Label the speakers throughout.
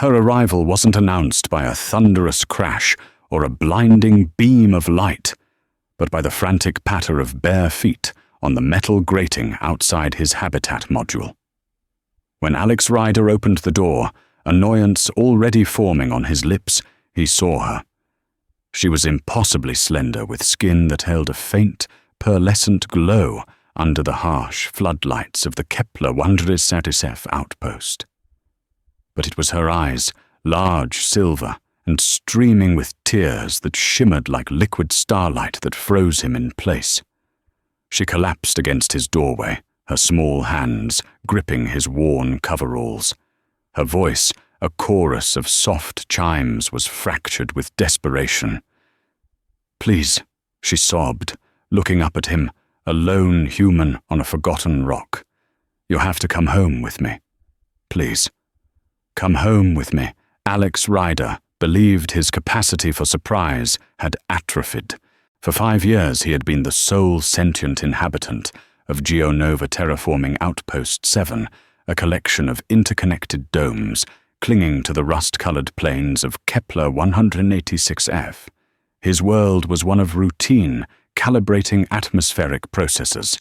Speaker 1: Her arrival wasn't announced by a thunderous crash or a blinding beam of light, but by the frantic patter of bare feet on the metal grating outside his habitat module. When Alex Ryder opened the door, annoyance already forming on his lips, he saw her. She was impossibly slender, with skin that held a faint, pearlescent glow under the harsh floodlights of the Kepler 137 outpost. But it was her eyes, large, silver, and streaming with tears that shimmered like liquid starlight that froze him in place. She collapsed against his doorway, her small hands gripping his worn coveralls. Her voice, a chorus of soft chimes, was fractured with desperation. "Please," she sobbed, looking up at him, a lone human on a forgotten rock. "You'll have to come home with me. Please. Come home with me." Alex Ryder believed his capacity for surprise had atrophied. For 5 years he had been the sole sentient inhabitant of GeoNova Terraforming Outpost 7, a collection of interconnected domes clinging to the rust-colored plains of Kepler 186f. His world was one of routine, calibrating atmospheric processes,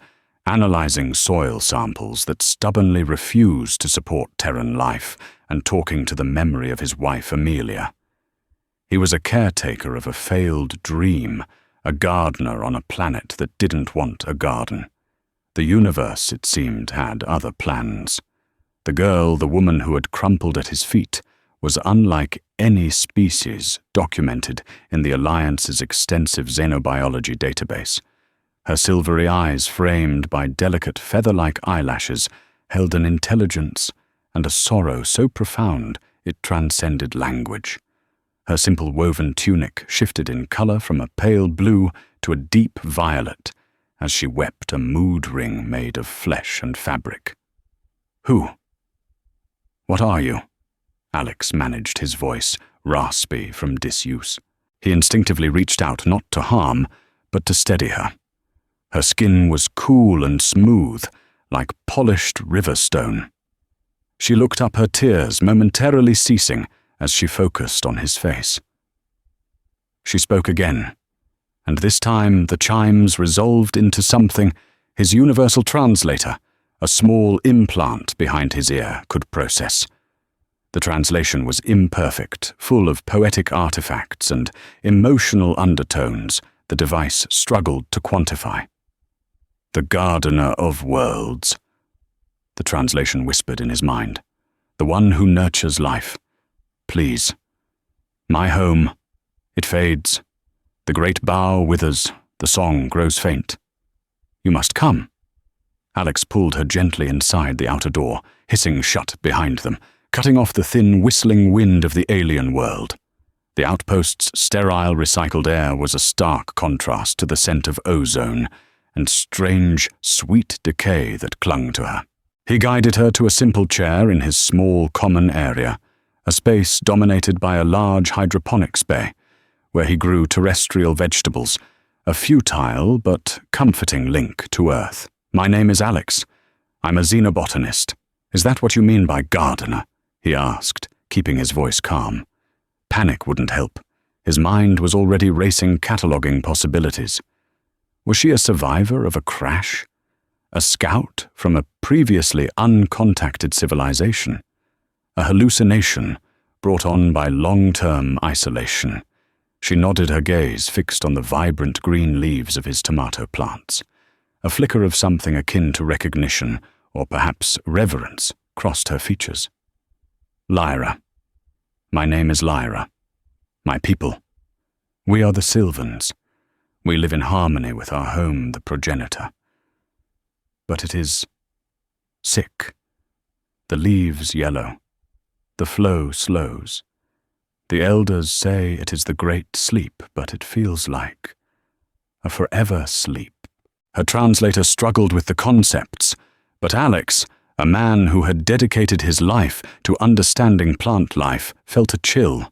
Speaker 1: analyzing soil samples that stubbornly refused to support Terran life, and talking to the memory of his wife Amelia. He was a caretaker of a failed dream, a gardener on a planet that didn't want a garden. The universe, it seemed, had other plans. The girl, the woman who had crumpled at his feet, was unlike any species documented in the Alliance's extensive xenobiology database. Her silvery eyes, framed by delicate feather-like eyelashes, held an intelligence and a sorrow so profound it transcended language. Her simple woven tunic shifted in color from a pale blue to a deep violet as she wept a mood ring made of flesh and fabric. "Who? What are you?" Alex managed his voice, raspy from disuse. He instinctively reached out not to harm, but to steady her. Her skin was cool and smooth, like polished river stone. She looked up, her tears momentarily ceasing as she focused on his face. She spoke again, and this time the chimes resolved into something his universal translator, a small implant behind his ear, could process. The translation was imperfect, full of poetic artifacts and emotional undertones the device struggled to quantify. "The Gardener of Worlds," the translation whispered in his mind. "The one who nurtures life. Please. My home. It fades. The great bough withers. The song grows faint. You must come." Alex pulled her gently inside the outer door, hissing shut behind them, cutting off the thin whistling wind of the alien world. The outpost's sterile recycled air was a stark contrast to the scent of ozone and strange, sweet decay that clung to her. He guided her to a simple chair in his small common area, a space dominated by a large hydroponics bay, where he grew terrestrial vegetables, a futile but comforting link to Earth. "My name is Alex. I'm a xenobotanist. Is that what you mean by gardener?" he asked, keeping his voice calm. Panic wouldn't help. His mind was already racing, cataloging possibilities. Was she a survivor of a crash? A scout from a previously uncontacted civilization? A hallucination brought on by long-term isolation? She nodded, her gaze fixed on the vibrant green leaves of his tomato plants. A flicker of something akin to recognition, or perhaps reverence, crossed her features. "Lyra. My name is Lyra. My people. We are the Sylvans. We live in harmony with our home, the progenitor. But it is sick. The leaves yellow. The flow slows. The elders say it is the great sleep, but it feels like a forever sleep." Her translator struggled with the concepts, but Alex, a man who had dedicated his life to understanding plant life, felt a chill.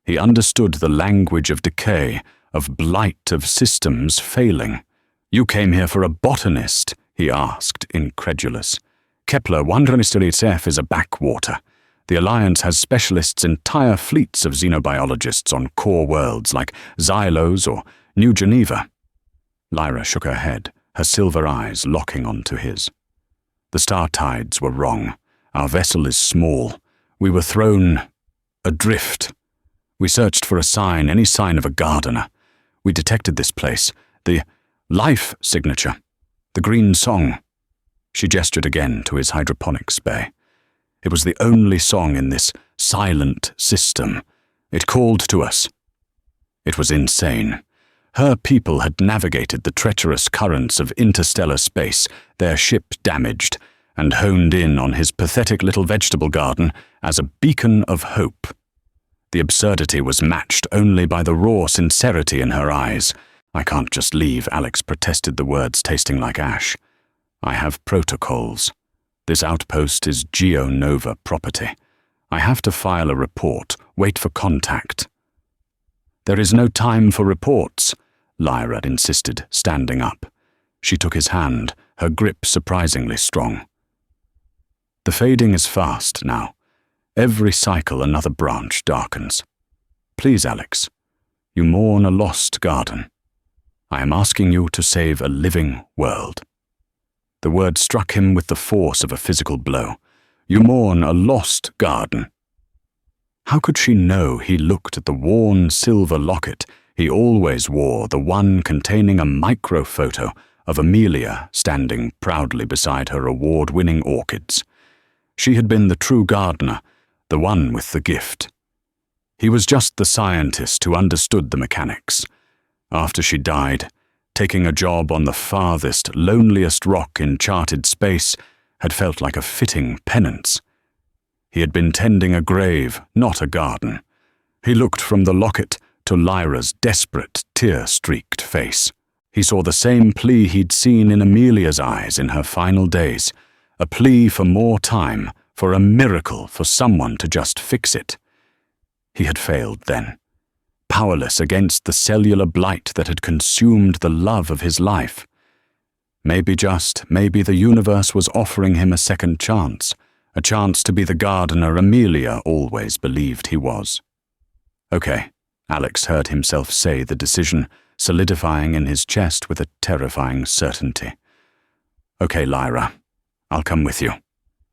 Speaker 1: He understood the language of decay, of blight, of systems failing. "You came here for a botanist?" he asked, incredulous. "Kepler 187 is a backwater. The Alliance has specialists' entire fleets of xenobiologists on core worlds like Xylos or New Geneva. Lyra shook her head, her silver eyes locking onto his. The star tides were wrong. Our vessel is small. We were thrown adrift. We searched for a sign, any sign of a gardener. We detected this place, the life signature, the green song. She gestured again to his hydroponics bay. It was the only song in this silent system. It called to us. It was insane. Her people had navigated the treacherous currents of interstellar space, their ship damaged, and honed in on his pathetic little vegetable garden as a beacon of hope. The absurdity was matched only by the raw sincerity in her eyes. "I can't just leave," Alex protested, the words tasting like ash. "I have protocols. This outpost is GeoNova property. I have to file a report, wait for contact." "There is no time for reports," Lyra insisted, standing up. She took his hand, her grip surprisingly strong. "The fading is fast now. Every cycle another branch darkens. Please, Alex, you mourn a lost garden. I am asking you to save a living world." The word struck him with the force of a physical blow. "You mourn a lost garden." How could she know he looked at the worn silver locket he always wore, the one containing a microphoto of Amelia standing proudly beside her award-winning orchids? She had been the true gardener, the one with the gift. He was just the scientist who understood the mechanics. After she died, taking a job on the farthest, loneliest rock in charted space had felt like a fitting penance. He had been tending a grave, not a garden. He looked from the locket to Lyra's desperate, tear-streaked face. He saw the same plea he'd seen in Amelia's eyes in her final days, a plea for more time, for a miracle, for someone to just fix it. He had failed then, powerless against the cellular blight that had consumed the love of his life. Maybe the universe was offering him a second chance, a chance to be the gardener Amelia always believed he was. "Okay," Alex heard himself say the decision, solidifying in his chest with a terrifying certainty. "Okay, Lyra, I'll come with you."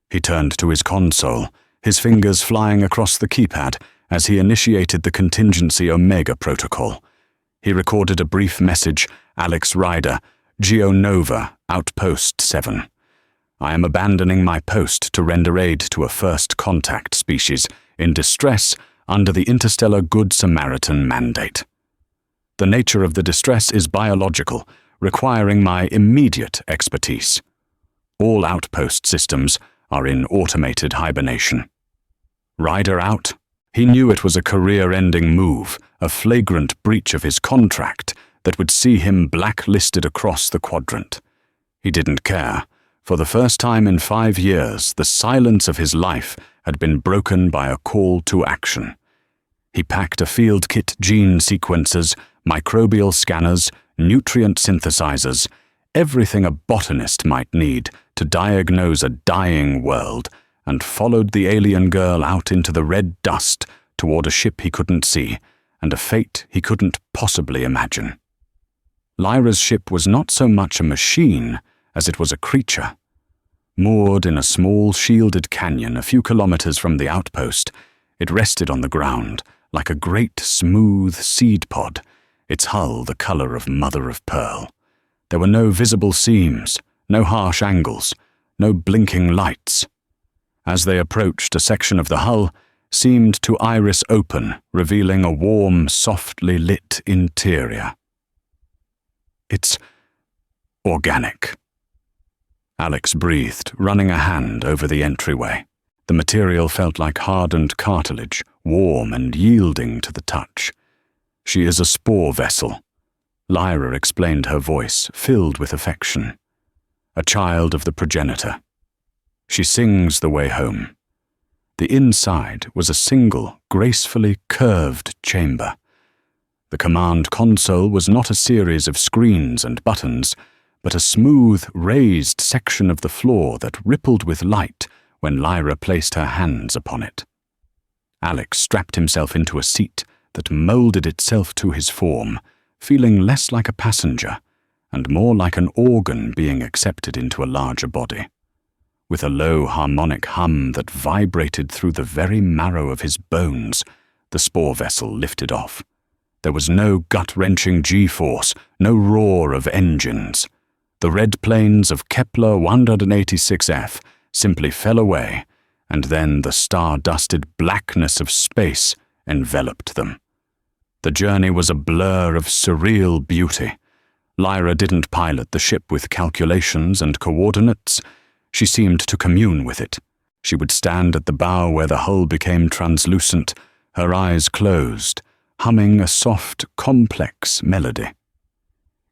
Speaker 1: He turned to his console, his fingers flying across the keypad as he initiated the contingency Omega protocol. He recorded a brief message, "Alex Ryder, GeoNova, Outpost 7. I am abandoning my post to render aid to a first contact species in distress under the Interstellar Good Samaritan mandate. The nature of the distress is biological, requiring my immediate expertise. All outpost systems are in automated hibernation." Ryder out? He knew it was a career-ending move, a flagrant breach of his contract that would see him blacklisted across the quadrant. He didn't care. For the first time in 5 years, the silence of his life had been broken by a call to action. He packed a field kit, gene sequencers, microbial scanners, nutrient synthesizers, everything a botanist might need to diagnose a dying world, and followed the alien girl out into the red dust toward a ship he couldn't see and a fate he couldn't possibly imagine. Lyra's ship was not so much a machine as it was a creature. Moored in a small shielded canyon a few kilometers from the outpost, it rested on the ground like a great smooth seed pod, its hull the color of mother of pearl. There were no visible seams, no harsh angles, no blinking lights. As they approached, a section of the hull seemed to iris open, revealing a warm, softly lit interior. "It's organic." Alex breathed, running a hand over the entryway. The material felt like hardened cartilage, warm and yielding to the touch. "She is a spore vessel," Lyra explained, her voice filled with affection. "A child of the progenitor. She sings the way home." The inside was a single, gracefully curved chamber. The command console was not a series of screens and buttons, but a smooth, raised section of the floor that rippled with light when Lyra placed her hands upon it. Alex strapped himself into a seat that moulded itself to his form, feeling less like a passenger and more like an organ being accepted into a larger body. With a low harmonic hum that vibrated through the very marrow of his bones, the spore vessel lifted off. There was no gut-wrenching G-force, no roar of engines. The red planes of Kepler 186f simply fell away, and then the star-dusted blackness of space enveloped them. The journey was a blur of surreal beauty. Lyra didn't pilot the ship with calculations and coordinates. She seemed to commune with it. She would stand at the bow where the hull became translucent, her eyes closed, humming a soft, complex melody.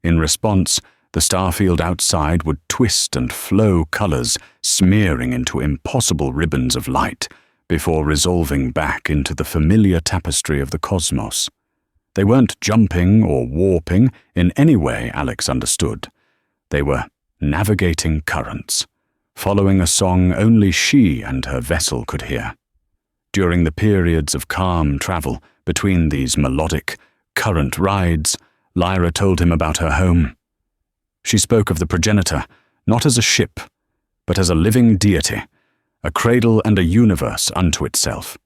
Speaker 1: In response, the starfield outside would twist and flow colors, smearing into impossible ribbons of light, before resolving back into the familiar tapestry of the cosmos. They weren't jumping or warping in any way Alex understood. They were navigating currents, following a song only she and her vessel could hear. During the periods of calm travel between these melodic, current rides, Lyra told him about her home. She spoke of the progenitor, not as a ship, but as a living deity, a cradle and a universe unto itself.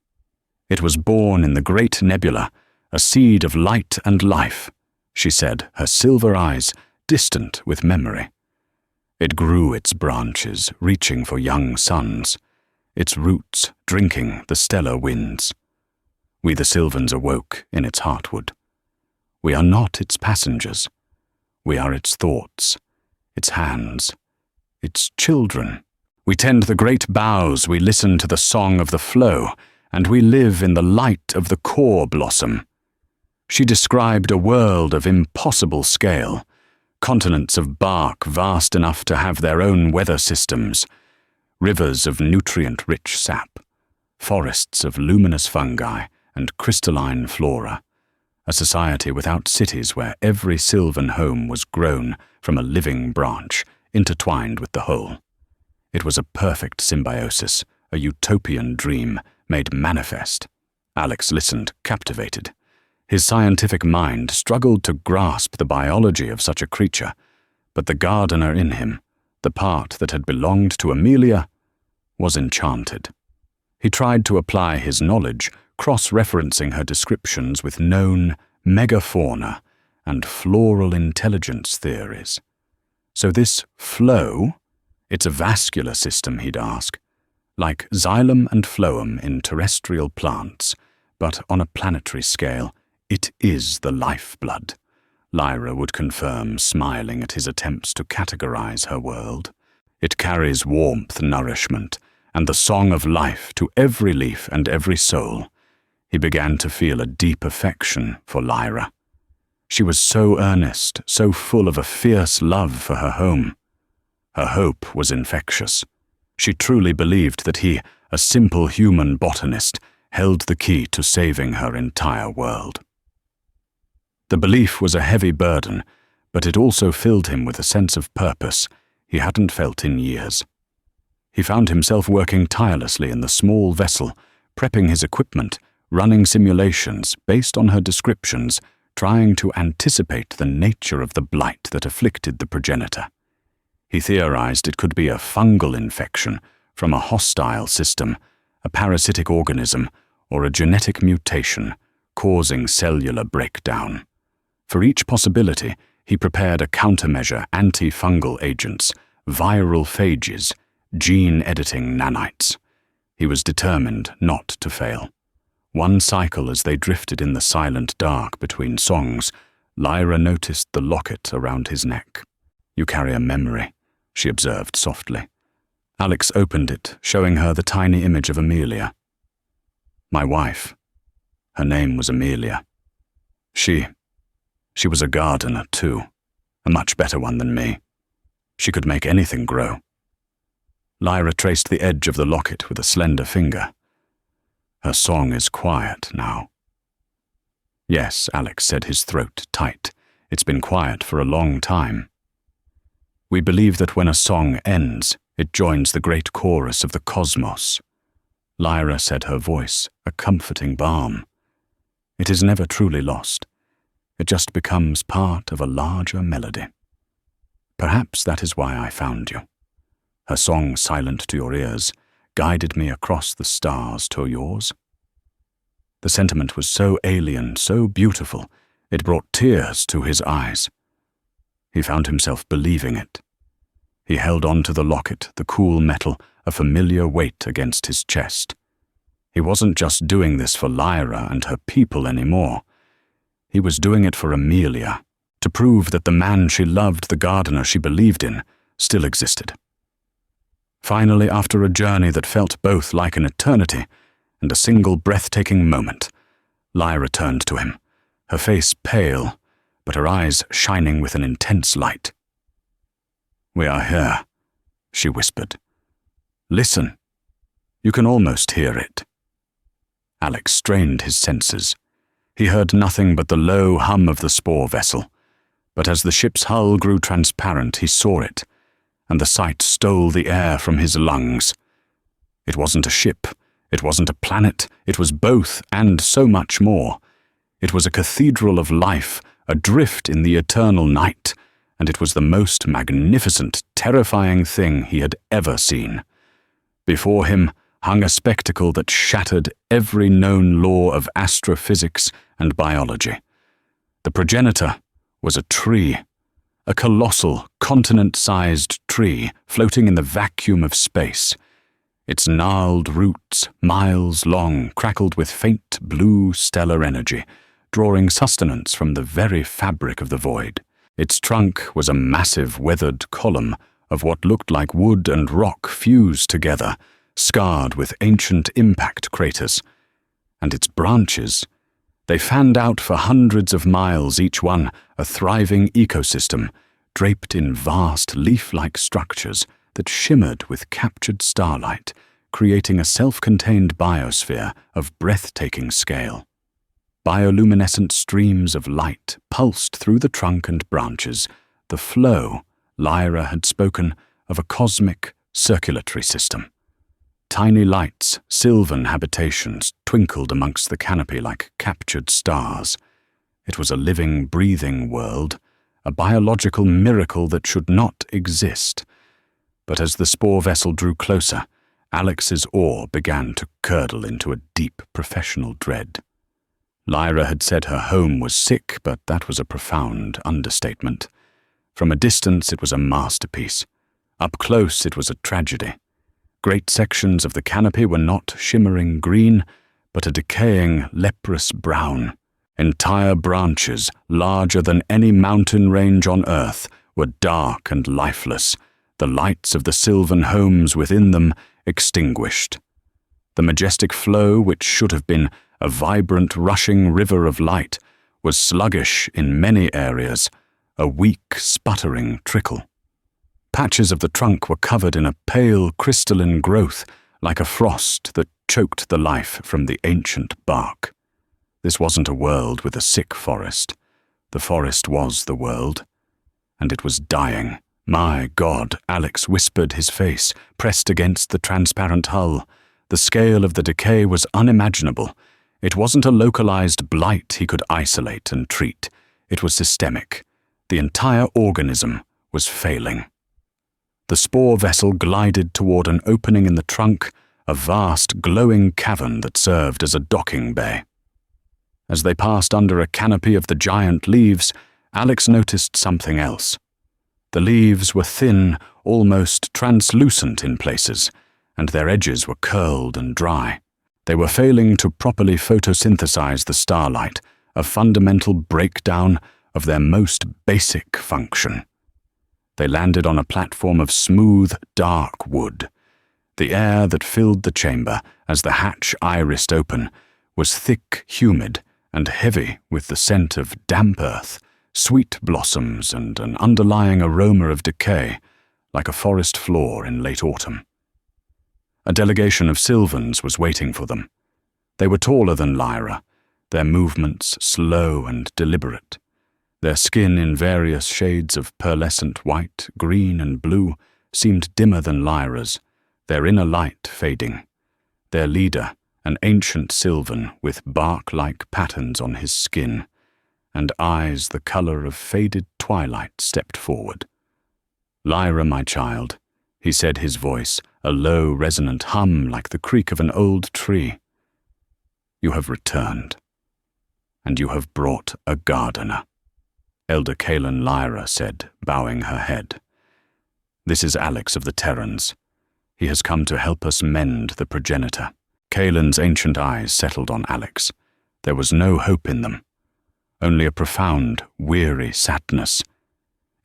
Speaker 1: It was born in the great nebula, a seed of light and life, she said, her silver eyes distant with memory. It grew its branches, reaching for young suns, its roots drinking the stellar winds. We the Sylvans awoke in its heartwood. We are not its passengers. We are its thoughts, its hands, its children. We tend the great boughs, we listen to the song of the flow, and we live in the light of the core blossom. She described a world of impossible scale, continents of bark vast enough to have their own weather systems, rivers of nutrient-rich sap, forests of luminous fungi and crystalline flora, a society without cities where every sylvan home was grown from a living branch, intertwined with the whole. It was a perfect symbiosis, a utopian dream made manifest. Alex listened, captivated. His scientific mind struggled to grasp the biology of such a creature, but the gardener in him, the part that had belonged to Amelia, was enchanted. He tried to apply his knowledge, cross-referencing her descriptions with known megafauna and floral intelligence theories. So this flow, it's a vascular system, he'd ask, like xylem and phloem in terrestrial plants, but on a planetary scale. It is the lifeblood, Lyra would confirm, smiling at his attempts to categorize her world. It carries warmth, nourishment, and the song of life to every leaf and every soul. He began to feel a deep affection for Lyra. She was so earnest, so full of a fierce love for her home. Her hope was infectious. She truly believed that he, a simple human botanist, held the key to saving her entire world. The belief was a heavy burden, but it also filled him with a sense of purpose he hadn't felt in years. He found himself working tirelessly in the small vessel, prepping his equipment, running simulations based on her descriptions, trying to anticipate the nature of the blight that afflicted the progenitor. He theorized it could be a fungal infection from a hostile system, a parasitic organism, or a genetic mutation causing cellular breakdown. For each possibility, he prepared a countermeasure: antifungal agents, viral phages, gene-editing nanites. He was determined not to fail. One cycle as they drifted in the silent dark between songs, Lyra noticed the locket around his neck. "You carry a memory," she observed softly. Alex opened it, showing her the tiny image of Amelia. "My wife. Her name was Amelia. She was a gardener, too, a much better one than me. She could make anything grow." Lyra traced the edge of the locket with a slender finger. "Her song is quiet now." "Yes," Alex said, his throat tight. "It's been quiet for a long time. We believe that when a song ends, It joins the great chorus of the cosmos. Lyra said, her voice a comforting balm. It is never truly lost. It just becomes part of a larger melody. Perhaps that is why I found you. Her song, silent to your ears, guided me across the stars to yours. The sentiment was so alien, so beautiful, it brought tears to his eyes. He found himself believing it. He held on to the locket, the cool metal, a familiar weight against his chest. He wasn't just doing this for Lyra and her people anymore. He was doing it for Amelia, to prove that the man she loved, the gardener she believed in, still existed. Finally, after a journey that felt both like an eternity and a single breathtaking moment, Lyra turned to him, her face pale, but her eyes shining with an intense light. "We are here," she whispered. "Listen. You can almost hear it." Alex strained his senses. He heard nothing but the low hum of the spore vessel, but as the ship's hull grew transparent, he saw it, and the sight stole the air from his lungs. It wasn't a ship, it wasn't a planet, it was both and so much more. It was a cathedral of life, adrift in the eternal night, and it was the most magnificent, terrifying thing he had ever seen. Before him hung a spectacle that shattered every known law of astrophysics and biology. The progenitor was a tree, a colossal, continent-sized tree floating in the vacuum of space. Its gnarled roots, miles long, crackled with faint blue stellar energy, drawing sustenance from the very fabric of the void. Its trunk was a massive weathered column of what looked like wood and rock fused together, scarred with ancient impact craters. And its branches, they fanned out for hundreds of miles, each one a thriving ecosystem, draped in vast leaf-like structures that shimmered with captured starlight, creating a self-contained biosphere of breathtaking scale. Bioluminescent streams of light pulsed through the trunk and branches, the flow, Lyra had spoken, of a cosmic circulatory system. Tiny lights, sylvan habitations, twinkled amongst the canopy like captured stars. It was a living, breathing world, a biological miracle that should not exist. But as the spore vessel drew closer, Alex's awe began to curdle into a deep professional dread. Lyra had said her home was sick, but that was a profound understatement. From a distance, it was a masterpiece. Up close, it was a tragedy. Great sections of the canopy were not shimmering green, but a decaying, leprous brown. Entire branches, larger than any mountain range on earth, were dark and lifeless, the lights of the sylvan homes within them extinguished. The majestic flow, which should have been a vibrant, rushing river of light, was sluggish in many areas, a weak, sputtering trickle. Patches of the trunk were covered in a pale, crystalline growth, like a frost that choked the life from the ancient bark. This wasn't a world with a sick forest. The forest was the world, and it was dying. "My God," Alex whispered, his face pressed against the transparent hull. The scale of the decay was unimaginable. It wasn't a localized blight he could isolate and treat. It was systemic. The entire organism was failing. The spore vessel glided toward an opening in the trunk, a vast, glowing cavern that served as a docking bay. As they passed under a canopy of the giant leaves, Alex noticed something else. The leaves were thin, almost translucent in places, and their edges were curled and dry. They were failing to properly photosynthesize the starlight, a fundamental breakdown of their most basic function. They landed on a platform of smooth, dark wood. The air that filled the chamber as the hatch irised open was thick, humid, and heavy with the scent of damp earth, sweet blossoms, and an underlying aroma of decay, like a forest floor in late autumn. A delegation of Sylvans was waiting for them. They were taller than Lyra, their movements slow and deliberate, their skin in various shades of pearlescent white, green, and blue, seemed dimmer than Lyra's, their inner light fading. Their leader, an ancient sylvan with bark-like patterns on his skin, and eyes the color of faded twilight, stepped forward. "Lyra, my child," he said, his voice a low, resonant hum like the creak of an old tree. "You have returned, and you have brought a gardener," Elder Kaelin Lyra said, bowing her head. "This is Alex of the Terrans. He has come to help us mend the progenitor." Kaelin's ancient eyes settled on Alex. There was no hope in them, only a profound, weary sadness.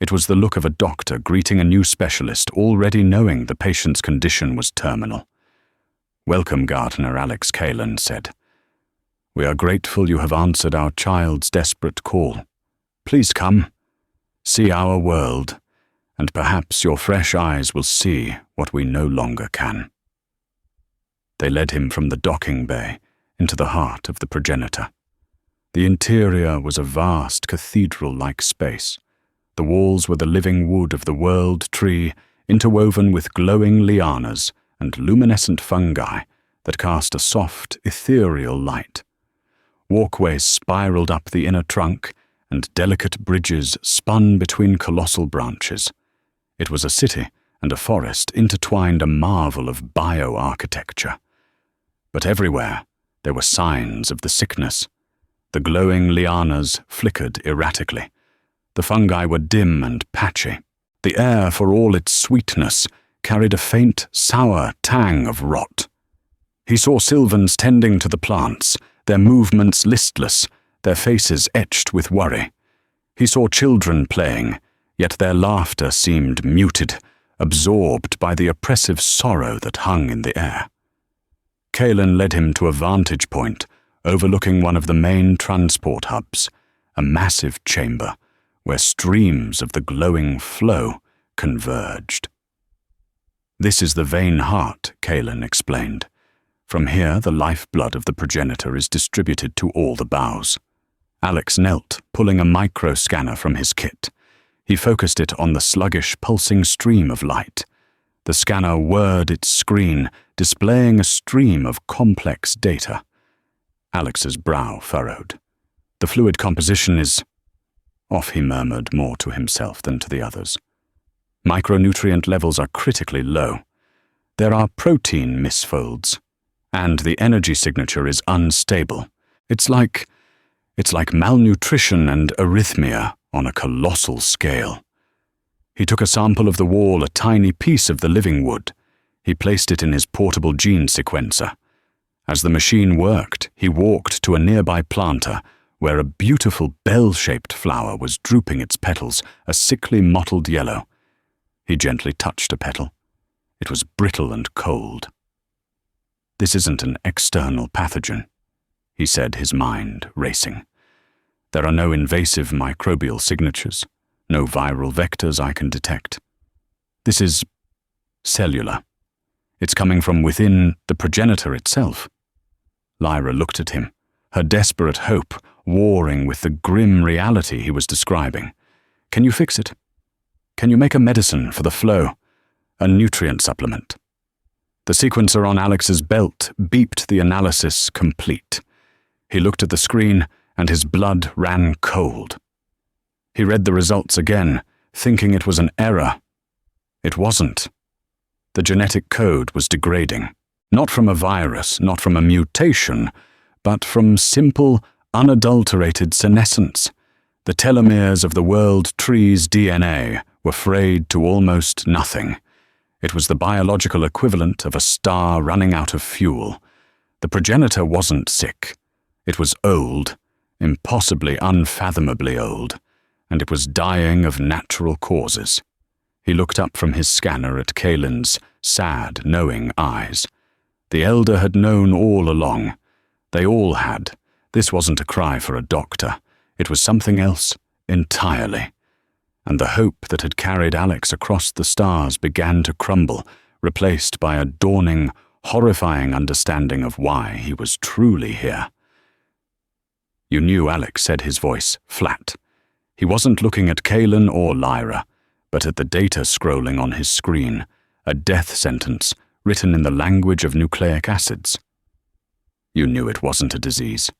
Speaker 1: It was the look of a doctor greeting a new specialist, already knowing the patient's condition was terminal. "Welcome, Gardener," Alex Kaelin said. "We are grateful you have answered our child's desperate call. Please come, see our world, and perhaps your fresh eyes will see what we no longer can." They led him from the docking bay into the heart of the progenitor. The interior was a vast cathedral-like space. The walls were the living wood of the world tree, interwoven with glowing lianas and luminescent fungi that cast a soft, ethereal light. Walkways spiraled up the inner trunk, and delicate bridges spun between colossal branches. It was a city and a forest intertwined, a marvel of bioarchitecture. But everywhere there were signs of the sickness. The glowing lianas flickered erratically. The fungi were dim and patchy. The air, for all its sweetness, carried a faint, sour tang of rot. He saw Sylvans tending to the plants, their movements listless, their faces etched with worry. He saw children playing, yet their laughter seemed muted, absorbed by the oppressive sorrow that hung in the air. Kaelin led him to a vantage point overlooking one of the main transport hubs, a massive chamber where streams of the glowing flow converged. "This is the vein heart," Kaelin explained. "From here, the lifeblood of the progenitor is distributed to all the boughs." Alex knelt, pulling a micro-scanner from his kit. He focused it on the sluggish, pulsing stream of light. The scanner whirred its screen, displaying a stream of complex data. Alex's brow furrowed. "The fluid composition is off," he murmured, more to himself than to the others. "Micronutrient levels are critically low. There are protein misfolds, and the energy signature is unstable. It's like malnutrition and arrhythmia on a colossal scale." He took a sample of the wall, a tiny piece of the living wood. He placed it in his portable gene sequencer. As the machine worked, he walked to a nearby planter where a beautiful bell-shaped flower was drooping its petals, a sickly mottled yellow. He gently touched a petal. It was brittle and cold. "This isn't an external pathogen," he said, his mind racing. "There are no invasive microbial signatures, no viral vectors I can detect. This is cellular. It's coming from within the progenitor itself." Lyra looked at him, her desperate hope warring with the grim reality he was describing. "Can you fix it? Can you make a medicine for the flow? A nutrient supplement?" The sequencer on Alex's belt beeped the analysis complete. He looked at the screen, and his blood ran cold. He read the results again, thinking it was an error. It wasn't. The genetic code was degrading, not from a virus, not from a mutation, but from simple, unadulterated senescence. The telomeres of the world tree's DNA were frayed to almost nothing. It was the biological equivalent of a star running out of fuel. The progenitor wasn't sick. It was old, impossibly, unfathomably old, and it was dying of natural causes. He looked up from his scanner at Kaelin's sad, knowing eyes. The elder had known all along. They all had. This wasn't a cry for a doctor. It was something else entirely. And the hope that had carried Alex across the stars began to crumble, replaced by a dawning, horrifying understanding of why he was truly here. "You knew," Alex said, his voice flat. He wasn't looking at Kaelin or Lyra, but at the data scrolling on his screen, a death sentence written in the language of nucleic acids. You knew it wasn't a disease.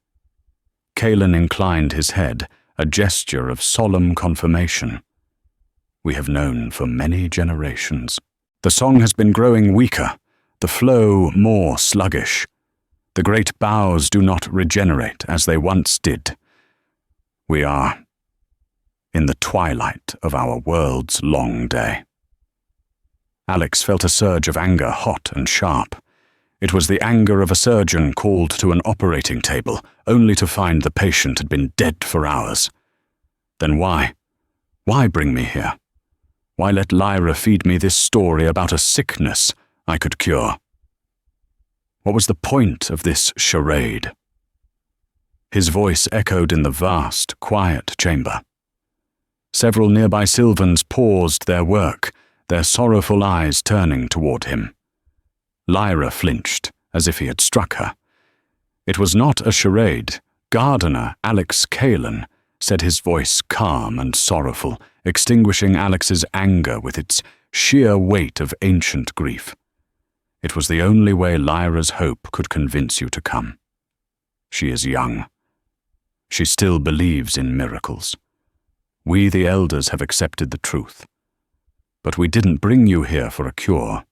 Speaker 1: Kalen inclined his head, a gesture of solemn confirmation. We have known for many generations. The song has been growing weaker, the flow more sluggish. The great boughs do not regenerate as they once did. We are in the twilight of our world's long day. Alex felt a surge of anger, hot and sharp. It was the anger of a surgeon called to an operating table, only to find the patient had been dead for hours. Then why? Why bring me here? Why let Lyra feed me this story about a sickness I could cure? What was the point of this charade? His voice echoed in the vast, quiet chamber. Several nearby Sylvans paused their work, their sorrowful eyes turning toward him. Lyra flinched, as if he had struck her. It was not a charade. Gardener Alex Kalen said, his voice calm and sorrowful, extinguishing Alex's anger with its sheer weight of ancient grief. It was the only way Lyra's hope could convince you to come. She is young. She still believes in miracles. We, the elders, have accepted the truth. But we didn't bring you here for a cure.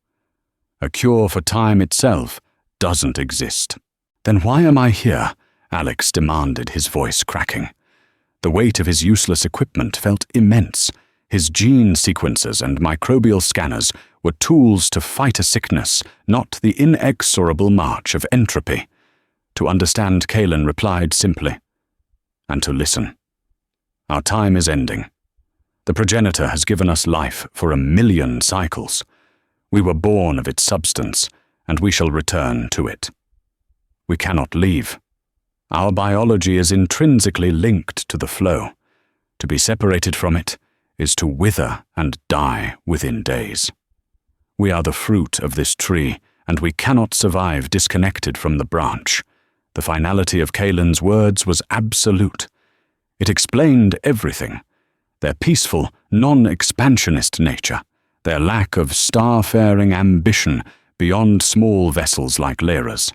Speaker 1: A cure for time itself doesn't exist. Then why am I here? Alex demanded, his voice cracking. The weight of his useless equipment felt immense. His gene sequencers and microbial scanners were tools to fight a sickness, not the inexorable march of entropy. To understand, Kalen replied simply, and to listen. Our time is ending. The progenitor has given us life for 1,000,000 cycles. We were born of its substance, and we shall return to it. We cannot leave. Our biology is intrinsically linked to the flow. To be separated from it is to wither and die within days. We are the fruit of this tree, and we cannot survive disconnected from the branch. The finality of Kalen's words was absolute. It explained everything. Their peaceful, non-expansionist nature, their lack of star-faring ambition beyond small vessels like Lyra's.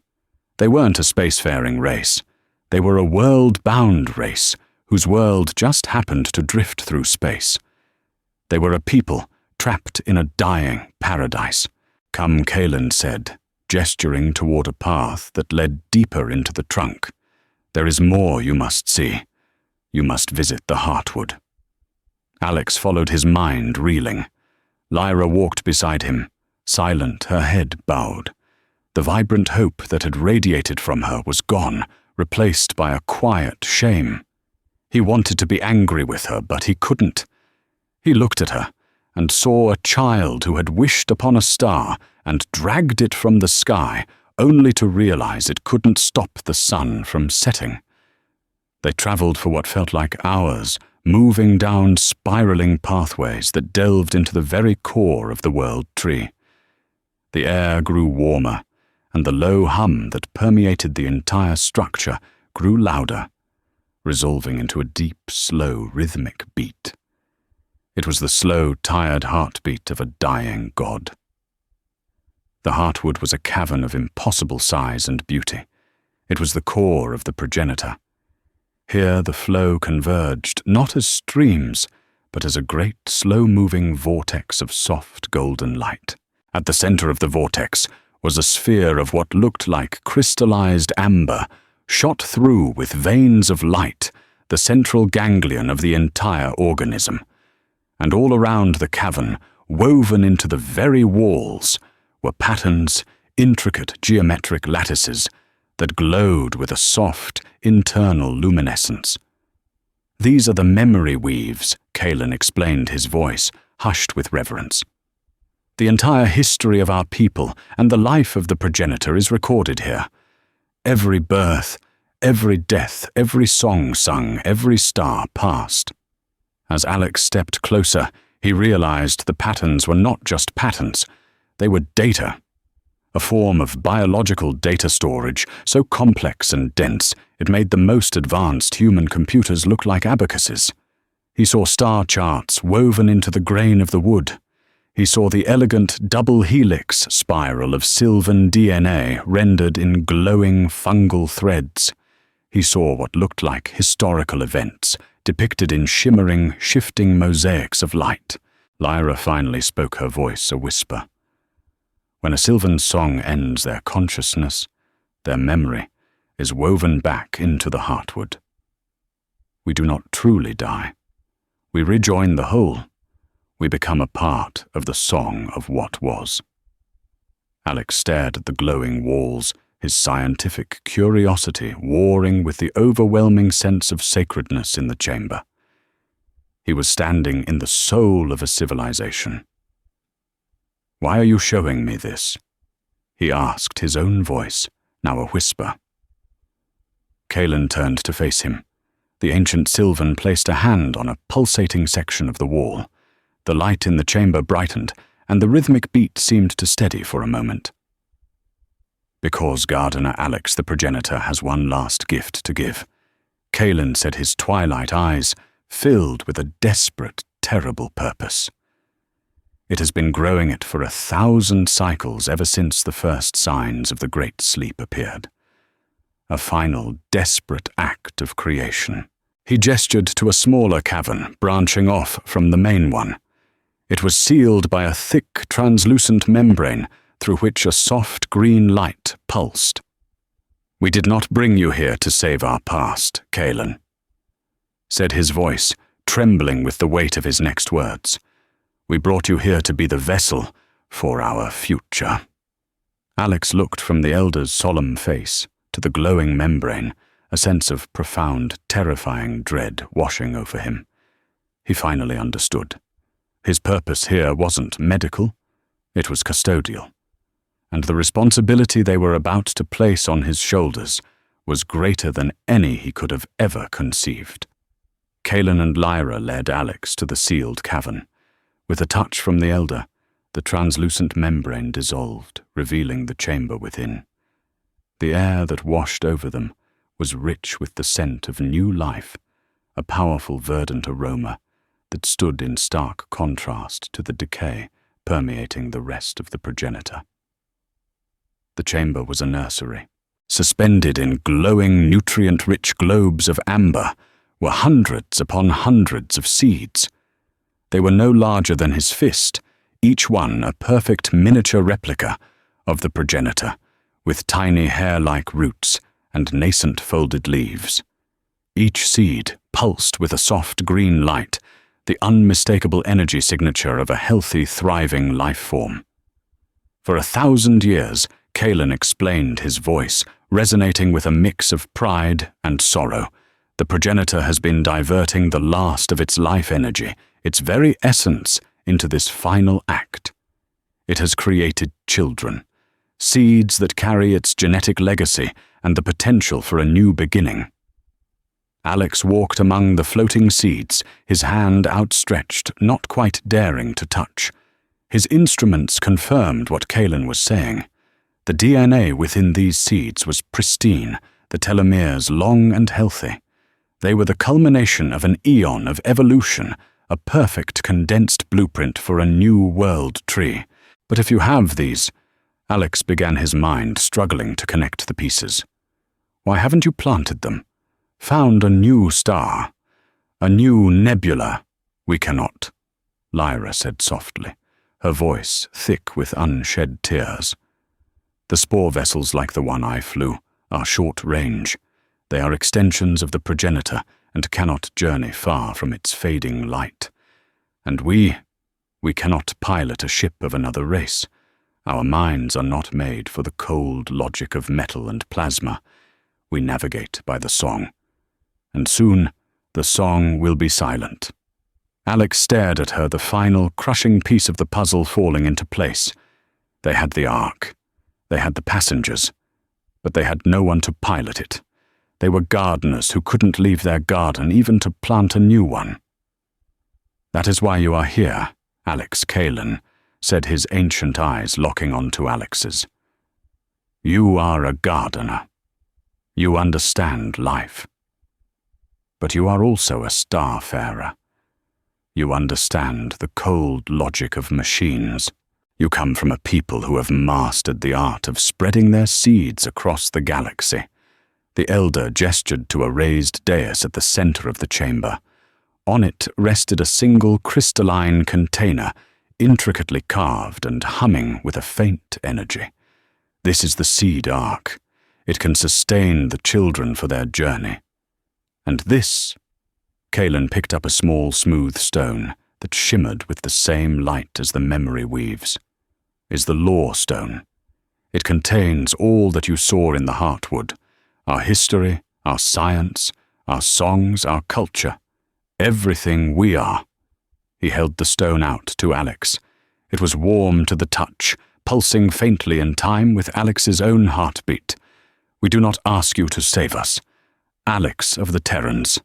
Speaker 1: They weren't a spacefaring race. They were a world-bound race, whose world just happened to drift through space. They were a people trapped in a dying paradise. Come, Kalen said, gesturing toward a path that led deeper into the trunk. There is more you must see. You must visit the Heartwood. Alex followed his mind, reeling. Lyra walked beside him, silent, her head bowed. The vibrant hope that had radiated from her was gone, replaced by a quiet shame. He wanted to be angry with her, but he couldn't. He looked at her and saw a child who had wished upon a star and dragged it from the sky, only to realize it couldn't stop the sun from setting. They traveled for what felt like hours, moving down spiraling pathways that delved into the very core of the world tree. The air grew warmer, and the low hum that permeated the entire structure grew louder, resolving into a deep, slow, rhythmic beat. It was the slow, tired heartbeat of a dying god. The Heartwood was a cavern of impossible size and beauty. It was the core of the progenitor. Here the flow converged, not as streams, but as a great, slow-moving vortex of soft golden light. At the center of the vortex was a sphere of what looked like crystallized amber, shot through with veins of light, the central ganglion of the entire organism. And all around the cavern, woven into the very walls, were patterns, intricate geometric lattices that glowed with a soft, internal luminescence. These are the memory weaves, Kalen explained, his voice hushed with reverence. The entire history of our people and the life of the progenitor is recorded here. Every birth, every death, every song sung, every star passed. As Alex stepped closer, he realized the patterns were not just patterns, they were data. A form of biological data storage so complex and dense it made the most advanced human computers look like abacuses. He saw star charts woven into the grain of the wood. He saw the elegant double helix spiral of sylvan DNA rendered in glowing fungal threads. He saw what looked like historical events, depicted in shimmering, shifting mosaics of light. Lyra finally spoke, her voice a whisper. When a sylvan song ends their consciousness, their memory is woven back into the heartwood. We do not truly die. We rejoin the whole. We become a part of the song of what was. Alex stared at the glowing walls, his scientific curiosity warring with the overwhelming sense of sacredness in the chamber. He was standing in the soul of a civilization. "Why are you showing me this?" he asked, his own voice, now a whisper. Kaelin turned to face him. The ancient Sylvan placed a hand on a pulsating section of the wall. The light in the chamber brightened, and the rhythmic beat seemed to steady for a moment. "Because Gardener Alex the progenitor has one last gift to give," Kaelin said, his twilight eyes filled with a desperate, terrible purpose. "It has been growing it for 1,000 cycles ever since the first signs of the Great Sleep appeared. A final, desperate act of creation." He gestured to a smaller cavern branching off from the main one. It was sealed by a thick, translucent membrane through which a soft green light pulsed. "We did not bring you here to save our past, Kaelin," said his voice, trembling with the weight of his next words. "We brought you here to be the vessel for our future." Alex looked from the elder's solemn face to the glowing membrane, a sense of profound, terrifying dread washing over him. He finally understood. His purpose here wasn't medical, it was custodial, and the responsibility they were about to place on his shoulders was greater than any he could have ever conceived. Kaelin and Lyra led Alex to the sealed cavern. With a touch from the elder, the translucent membrane dissolved, revealing the chamber within. The air that washed over them was rich with the scent of new life, a powerful verdant aroma that stood in stark contrast to the decay permeating the rest of the progenitor. The chamber was a nursery. Suspended in glowing, nutrient-rich globes of amber were hundreds upon hundreds of seeds. They were no larger than his fist, each one a perfect miniature replica of the progenitor, with tiny hair-like roots and nascent folded leaves. Each seed pulsed with a soft green light, the unmistakable energy signature of a healthy, thriving life form. For 1,000 years, Kaelin explained, his voice resonating with a mix of pride and sorrow. The progenitor has been diverting the last of its life energy, its very essence, into this final act. It has created children, seeds that carry its genetic legacy and the potential for a new beginning. Alex walked among the floating seeds, his hand outstretched, not quite daring to touch. His instruments confirmed what Kaelin was saying. The DNA within these seeds was pristine, the telomeres long and healthy. They were the culmination of an eon of evolution, a perfect condensed blueprint for a new world tree. But if you have these, Alex began, his mind struggling to connect the pieces. Why haven't you planted them? Found a new star, a new nebula? "We cannot," Lyra said softly, her voice thick with unshed tears. "The spore vessels like the one I flew are short range. They are extensions of the progenitor and cannot journey far from its fading light. And we cannot pilot a ship of another race. Our minds are not made for the cold logic of metal and plasma. We navigate by the song. And soon, the song will be silent." Alex stared at her, the final, crushing piece of the puzzle falling into place. They had the Ark. They had the passengers. But they had no one to pilot it. They were gardeners who couldn't leave their garden even to plant a new one. "That is why you are here, Alex Kaelin," said his ancient eyes locking onto Alex's. "You are a gardener. You understand life. But you are also a starfarer, You understand the cold logic of machines. You come from a people who have mastered the art of spreading their seeds across the galaxy. The elder gestured to a raised dais at the center of the chamber. On it rested a single crystalline container, intricately carved and humming with a faint energy. This is the seed ark. It can sustain the children for their journey. And this, Kalen picked up a small, smooth stone that shimmered with the same light as the memory weaves, is the Lore Stone. It contains all that you saw in the Heartwood, our history, our science, our songs, our culture, everything we are. He held the stone out to Alex. It was warm to the touch, pulsing faintly in time with Alex's own heartbeat. We do not ask you to save us. Alex of the Terrans.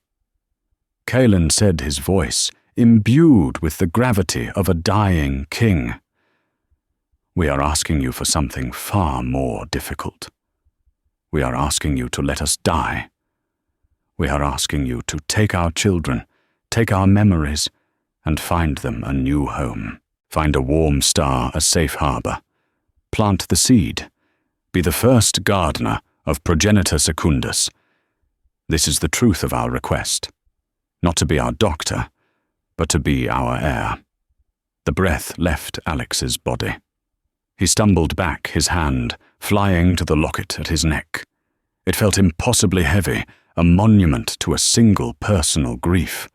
Speaker 1: Kalen said, his voice imbued with the gravity of a dying king. We are asking you for something far more difficult. We are asking you to let us die. We are asking you to take our children, take our memories, and find them a new home. Find a warm star, a safe harbor. Plant the seed. Be the first gardener of Progenitor Secundus. This is the truth of our request. Not to be our doctor, but to be our heir. The breath left Alex's body. He stumbled back, his hand flying to the locket at his neck. It felt impossibly heavy, a monument to a single personal grief.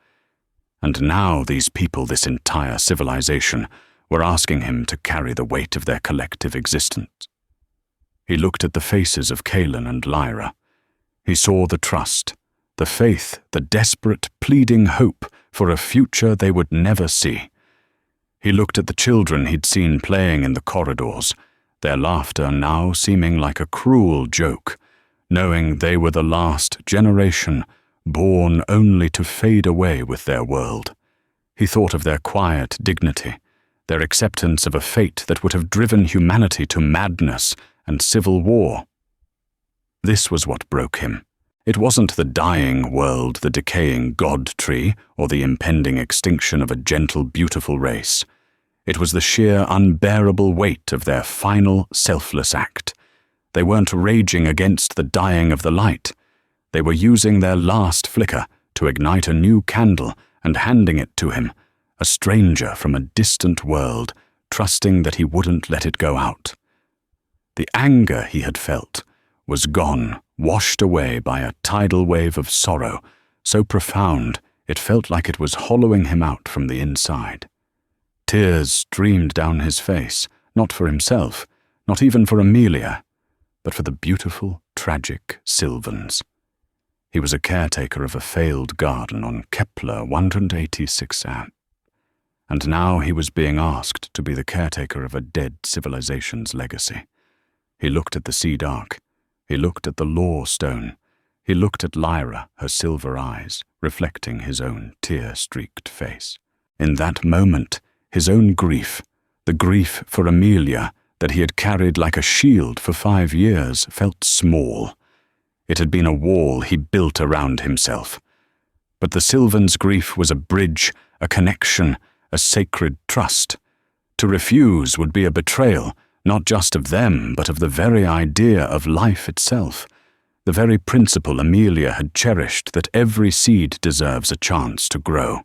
Speaker 1: And now these people, this entire civilization, were asking him to carry the weight of their collective existence. He looked at the faces of Kalen and Lyra. He saw the trust, the faith, the desperate, pleading hope for a future they would never see. He looked at the children he'd seen playing in the corridors, their laughter now seeming like a cruel joke, knowing they were the last generation, born only to fade away with their world. He thought of their quiet dignity, their acceptance of a fate that would have driven humanity to madness and civil war. This was what broke him. It wasn't the dying world, the decaying god tree, or the impending extinction of a gentle, beautiful race. It was the sheer, unbearable weight of their final, selfless act. They weren't raging against the dying of the light. They were using their last flicker to ignite a new candle and handing it to him, a stranger from a distant world, trusting that he wouldn't let it go out. The anger he had felt was gone, washed away by a tidal wave of sorrow, so profound it felt like it was hollowing him out from the inside. Tears streamed down his face, not for himself, not even for Amelia, but for the beautiful, tragic Sylvans. He was a caretaker of a failed garden on Kepler 186A. And now he was being asked to be the caretaker of a dead civilization's legacy. He looked at the seed ark. He looked at the Lore Stone. He looked at Lyra, her silver eyes, reflecting his own tear-streaked face. In that moment, his own grief, the grief for Amelia that he had carried like a shield for 5 years, felt small. It had been a wall he built around himself. But the Sylvan's grief was a bridge, a connection, a sacred trust. To refuse would be a betrayal, not just of them, but of the very idea of life itself, the very principle Amelia had cherished that every seed deserves a chance to grow.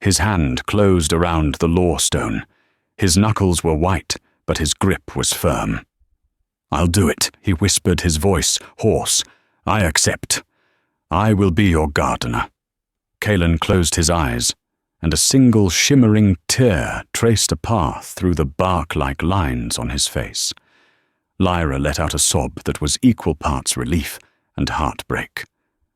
Speaker 1: His hand closed around the Lore Stone. His knuckles were white, but his grip was firm. "I'll do it," he whispered, his voice hoarse. "I accept. I will be your gardener." Kalen closed his eyes, and a single shimmering tear traced a path through the bark-like lines on his face. Lyra let out a sob that was equal parts relief and heartbreak.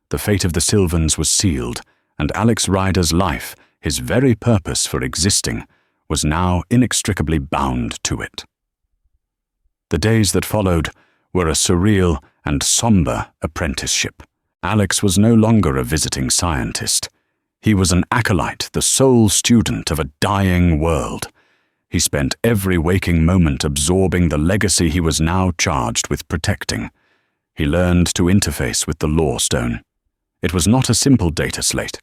Speaker 1: The fate of the Sylvans was sealed, and Alex Ryder's life, his very purpose for existing, was now inextricably bound to it. The days that followed were a surreal and somber apprenticeship. Alex was no longer a visiting scientist. He was an acolyte, the sole student of a dying world. He spent every waking moment absorbing the legacy he was now charged with protecting. He learned to interface with the Lore Stone. It was not a simple data slate.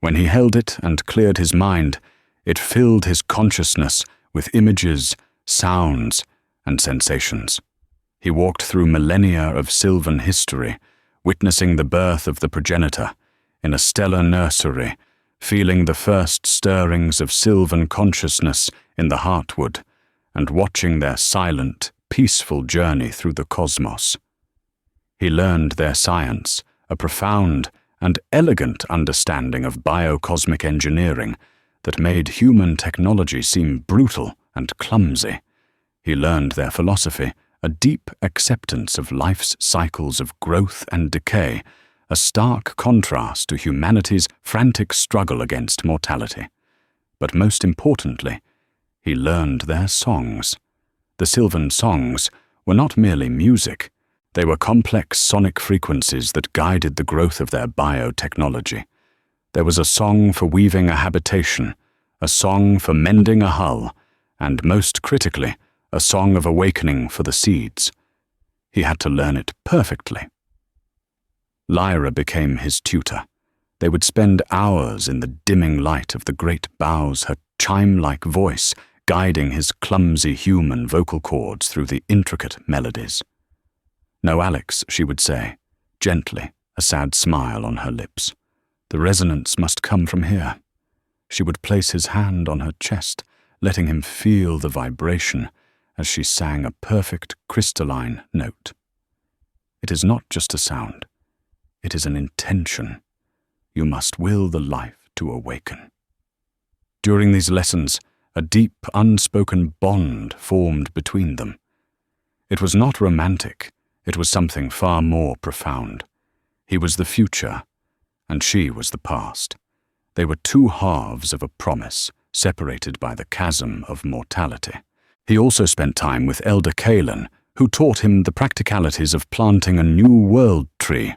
Speaker 1: When he held it and cleared his mind, it filled his consciousness with images, sounds, and sensations. He walked through millennia of sylvan history, witnessing the birth of the progenitor in a stellar nursery, feeling the first stirrings of sylvan consciousness in the heartwood, and watching their silent, peaceful journey through the cosmos. He learned their science, a profound and elegant understanding of biocosmic engineering that made human technology seem brutal and clumsy. He learned their philosophy, a deep acceptance of life's cycles of growth and decay, a stark contrast to humanity's frantic struggle against mortality. But most importantly, he learned their songs. The Sylvan songs were not merely music. They were complex sonic frequencies that guided the growth of their biotechnology. There was a song for weaving a habitation, a song for mending a hull, and most critically, a song of awakening for the seeds. He had to learn it perfectly. Lyra became his tutor. They would spend hours in the dimming light of the great boughs, her chime-like voice guiding his clumsy human vocal cords through the intricate melodies. "No, Alex," she would say, gently, a sad smile on her lips. "The resonance must come from here." She would place his hand on her chest, letting him feel the vibration as she sang a perfect crystalline note. It is not just a sound. It is an intention. You must will the life to awaken. During these lessons, a deep, unspoken bond formed between them. It was not romantic. It was something far more profound. He was the future, and she was the past. They were two halves of a promise, separated by the chasm of mortality. He also spent time with Elder Kalen, who taught him the practicalities of planting a new world tree.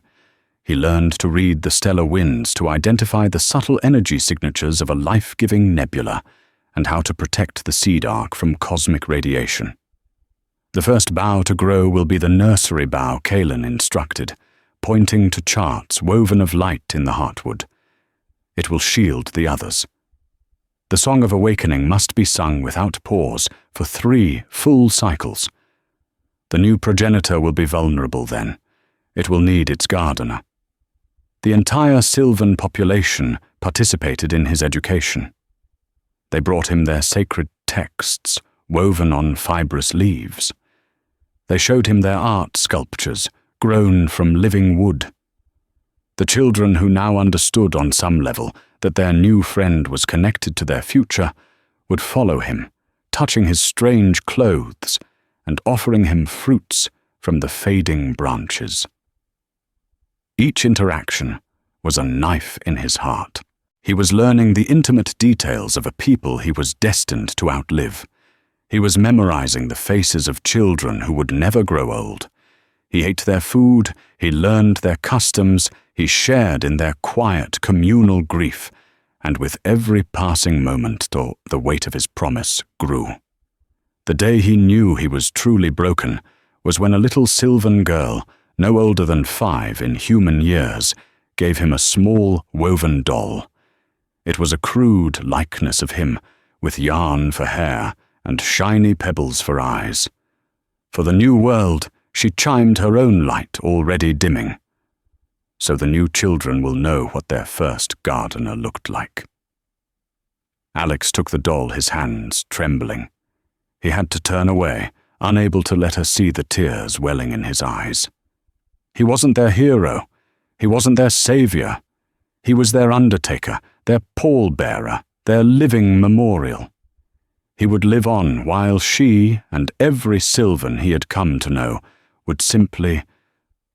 Speaker 1: He learned to read the stellar winds to identify the subtle energy signatures of a life-giving nebula, and how to protect the seed ark from cosmic radiation. The first bough to grow will be the nursery bough Kalen instructed, pointing to charts woven of light in the heartwood. It will shield the others. The Song of Awakening must be sung without pause for 3 full cycles. The new progenitor will be vulnerable then. It will need its gardener. The entire Sylvan population participated in his education. They brought him their sacred texts, woven on fibrous leaves. They showed him their art sculptures, grown from living wood. The children who now understood on some level that their new friend was connected to their future would follow him, touching his strange clothes and offering him fruits from the fading branches. Each interaction was a knife in his heart. He was learning the intimate details of a people he was destined to outlive. He was memorizing the faces of children who would never grow old. He ate their food, he learned their customs, he shared in their quiet, communal grief, and with every passing moment the weight of his promise grew. The day he knew he was truly broken was when a little Sylvan girl, no older than 5 in human years, gave him a small woven doll. It was a crude likeness of him, with yarn for hair and shiny pebbles for eyes. For the new world, she chimed her own light already dimming. So the new children will know what their first gardener looked like. Alex took the doll, his hands trembling. He had to turn away, unable to let her see the tears welling in his eyes. He wasn't their hero. He wasn't their savior. He was their undertaker, their pallbearer, their living memorial. He would live on while she and every Sylvan he had come to know would simply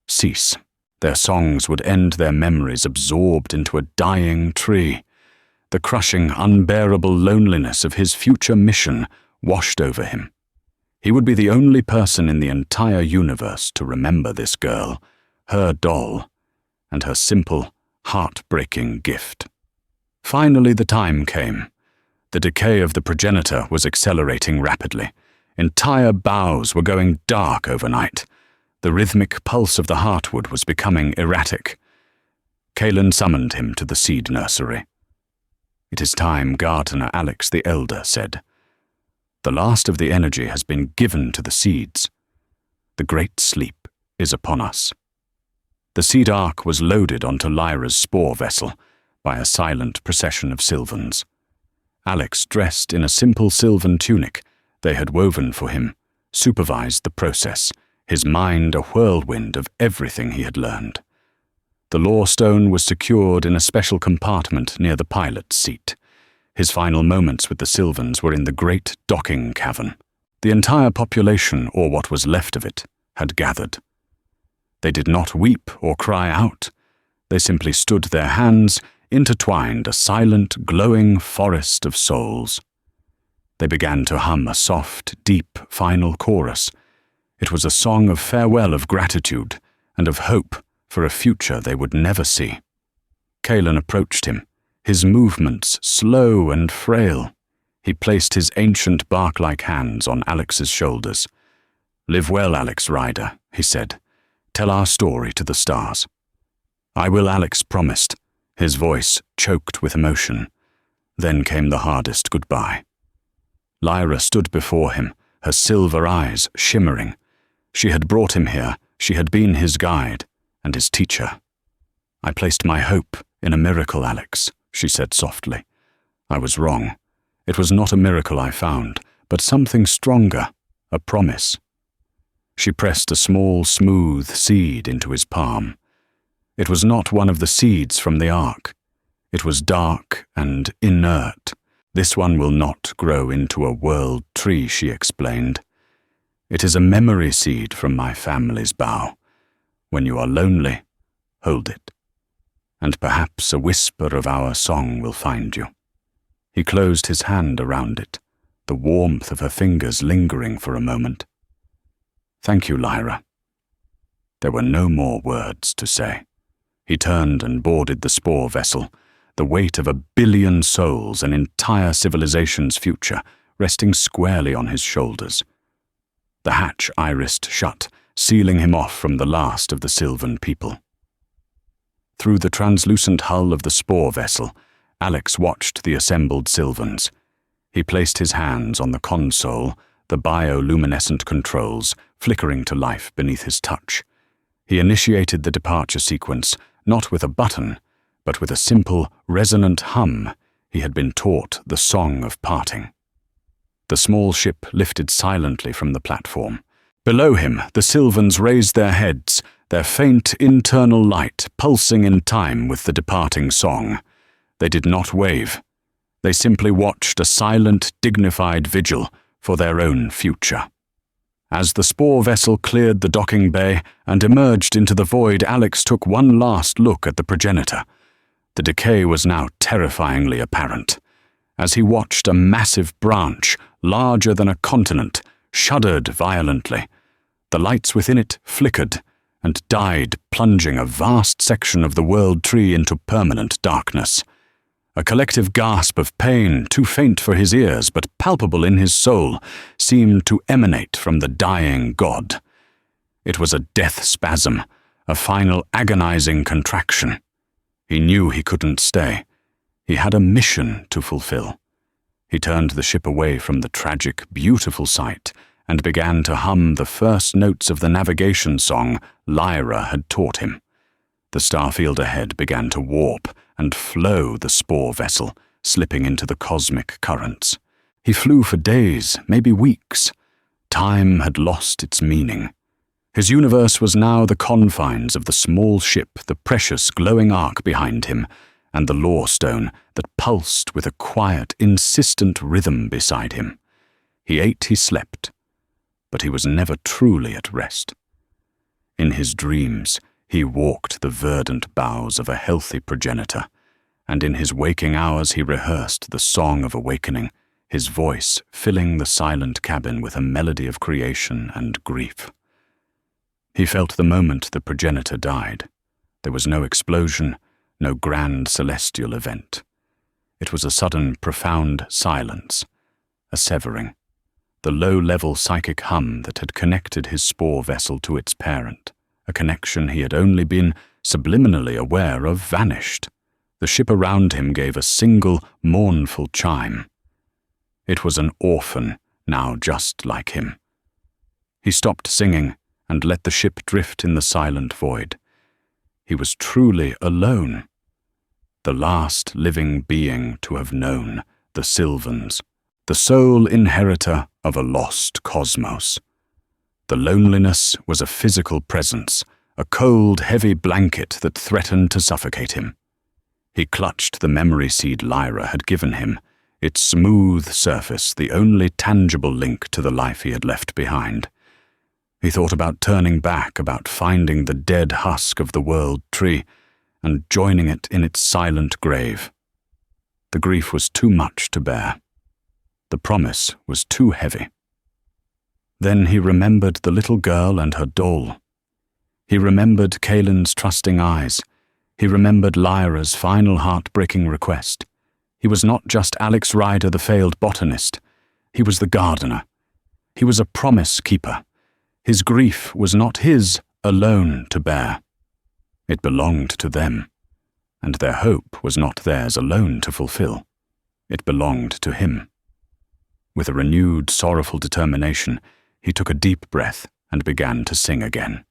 Speaker 1: cease. Their songs would end, their memories absorbed into a dying tree. The crushing, unbearable loneliness of his future mission washed over him. He would be the only person in the entire universe to remember this girl, her doll, and her simple, heartbreaking gift. Finally, the time came. The decay of the progenitor was accelerating rapidly. Entire boughs were going dark overnight. The rhythmic pulse of the heartwood was becoming erratic. Kalen summoned him to the seed nursery. "It is time," Gardener Alex the Elder said. "The last of the energy has been given to the seeds. The great sleep is upon us." The seed ark was loaded onto Lyra's spore vessel by a silent procession of Sylvans. Alex, dressed in a simple sylvan tunic they had woven for him, supervised the process, his mind a whirlwind of everything he had learned. The lore stone was secured in a special compartment near the pilot's seat. His final moments with the Sylvans were in the great docking cavern. The entire population, or what was left of it, had gathered. They did not weep or cry out. They simply stood, their hands intertwined, a silent, glowing forest of souls. They began to hum a soft, deep, final chorus. It was a song of farewell, of gratitude, and of hope for a future they would never see. Kalen approached him, his movements slow and frail. He placed his ancient bark-like hands on Alex's shoulders. "Live well, Alex Ryder," he said. "Tell our story to the stars." "I will," Alex promised, his voice choked with emotion. Then came the hardest goodbye. Lyra stood before him, her silver eyes shimmering. She had brought him here, she had been his guide and his teacher. "I placed my hope in a miracle, Alex," she said softly. "I was wrong. It was not a miracle I found, but something stronger, a promise." She pressed a small, smooth seed into his palm. It was not one of the seeds from the ark. It was dark and inert. "This one will not grow into a world tree," she explained. "It is a memory seed from my family's bough. When you are lonely, hold it, and perhaps a whisper of our song will find you." He closed his hand around it, the warmth of her fingers lingering for a moment. "Thank you, Lyra." There were no more words to say. He turned and boarded the spore vessel, the weight of 1 billion souls, an entire civilization's future, resting squarely on his shoulders. The hatch irised shut, sealing him off from the last of the Sylvan people. Through the translucent hull of the spore vessel, Alex watched the assembled Sylvans. He placed his hands on the console, the bioluminescent controls flickering to life beneath his touch. He initiated the departure sequence, not with a button, but with a simple, resonant hum. He had been taught the song of parting. The small ship lifted silently from the platform. Below him, the Sylvans raised their heads, their faint internal light pulsing in time with the departing song. They did not wave. They simply watched a silent, dignified vigil for their own future. As the spore vessel cleared the docking bay and emerged into the void, Alex took one last look at the progenitor. The decay was now terrifyingly apparent. As he watched, a massive branch, larger than a continent, shuddered violently. The lights within it flickered and died, plunging a vast section of the world tree into permanent darkness. A collective gasp of pain, too faint for his ears but palpable in his soul, seemed to emanate from the dying god. It was a death spasm, a final agonizing contraction. He knew he couldn't stay. He had a mission to fulfill. He turned the ship away from the tragic, beautiful sight and began to hum the first notes of the navigation song Lyra had taught him. The starfield ahead began to warp and flow the spore vessel, slipping into the cosmic currents. He flew for days, maybe weeks. Time had lost its meaning. His universe was now the confines of the small ship, the precious glowing ark behind him, and the lore stone that pulsed with a quiet, insistent rhythm beside him. He ate, he slept, but he was never truly at rest. In his dreams, he walked the verdant boughs of a healthy progenitor, and in his waking hours he rehearsed the song of awakening, his voice filling the silent cabin with a melody of creation and grief. He felt the moment the progenitor died. There was no explosion, no grand celestial event. It was a sudden, profound silence, a severing, the low-level psychic hum that had connected his spore vessel to its parent. A connection he had only been subliminally aware of vanished. The ship around him gave a single, mournful chime. It was an orphan, now just like him. He stopped singing and let the ship drift in the silent void. He was truly alone, the last living being to have known the Sylvans, the sole inheritor of a lost cosmos. The loneliness was a physical presence, a cold, heavy blanket that threatened to suffocate him. He clutched the memory seed Lyra had given him, its smooth surface the only tangible link to the life he had left behind. He thought about turning back, about finding the dead husk of the world tree and joining it in its silent grave. The grief was too much to bear. The promise was too heavy. Then he remembered the little girl and her doll. He remembered Kaelin's trusting eyes. He remembered Lyra's final heartbreaking request. He was not just Alex Ryder, the failed botanist. He was the gardener. He was a promise keeper. His grief was not his alone to bear. It belonged to them, and their hope was not theirs alone to fulfill. It belonged to him. With a renewed, sorrowful determination, he took a deep breath and began to sing again.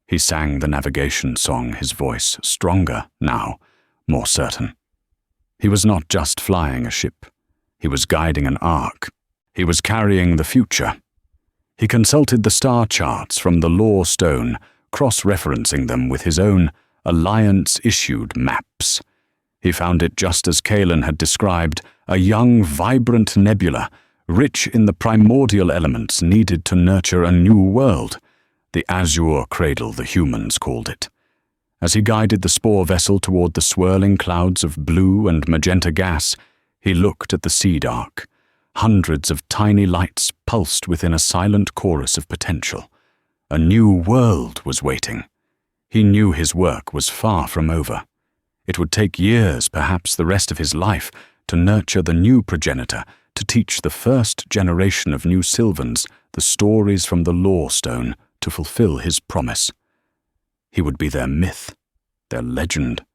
Speaker 1: He sang the navigation song, his voice stronger now, more certain. He was not just flying a ship. He was guiding an ark. He was carrying the future. He consulted the star charts from the lore stone, cross-referencing them with his own Alliance-issued maps. He found it just as Kaelin had described, a young, vibrant nebula, rich in the primordial elements needed to nurture a new world. The azure cradle, the humans called it. As he guided the spore vessel toward the swirling clouds of blue and magenta gas, he looked at the seed arc. Hundreds of tiny lights pulsed within a silent chorus of potential. A new world was waiting. He knew his work was far from over. It would take years, perhaps the rest of his life, to nurture the new progenitor, to teach the first generation of new Sylvans the stories from the lore stone, to fulfill his promise. He would be their myth, their legend,